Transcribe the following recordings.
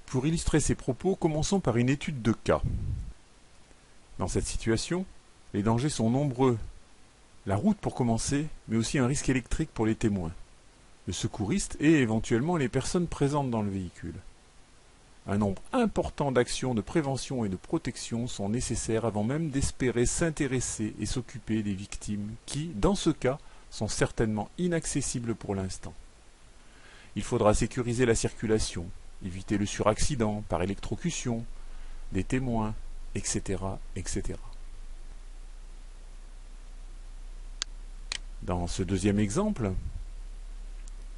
Pour illustrer ces propos, commençons par une étude de cas. Dans cette situation, les dangers sont nombreux. La route pour commencer, mais aussi un risque électrique pour les témoins, le secouriste et éventuellement les personnes présentes dans le véhicule. Un nombre important d'actions de prévention et de protection sont nécessaires avant même d'espérer s'intéresser et s'occuper des victimes qui, dans ce cas, sont certainement inaccessibles pour l'instant. Il faudra sécuriser la circulation, éviter le suraccident par électrocution, des témoins, etc., etc. Dans ce deuxième exemple,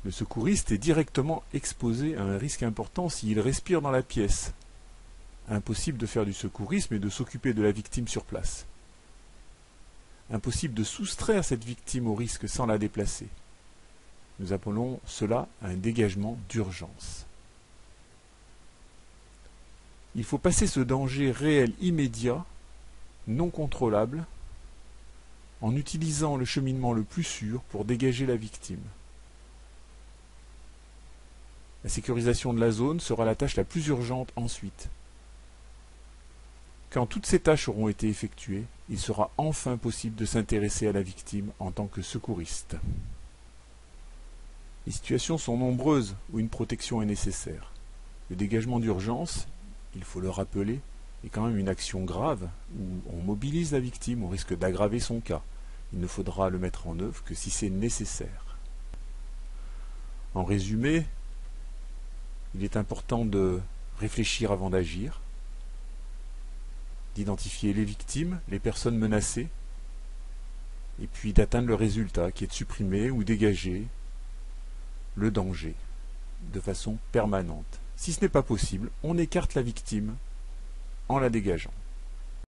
le secouriste est directement exposé à un risque important s'il respire dans la pièce. Impossible de faire du secourisme et de s'occuper de la victime sur place. Impossible de soustraire cette victime au risque sans la déplacer. Nous appelons cela un dégagement d'urgence. Il faut passer ce danger réel immédiat, non contrôlable, en utilisant le cheminement le plus sûr pour dégager la victime. La sécurisation de la zone sera la tâche la plus urgente ensuite. Quand toutes ces tâches auront été effectuées, il sera enfin possible de s'intéresser à la victime en tant que secouriste. Les situations sont nombreuses où une protection est nécessaire. Le dégagement d'urgence, il faut le rappeler, est quand même une action grave où on mobilise la victime au risque d'aggraver son cas. Il ne faudra le mettre en œuvre que si c'est nécessaire. En résumé, il est important de réfléchir avant d'agir, d'identifier les victimes, les personnes menacées, et puis d'atteindre le résultat qui est de supprimer ou dégager le danger de façon permanente. Si ce n'est pas possible, on écarte la victime en la dégageant.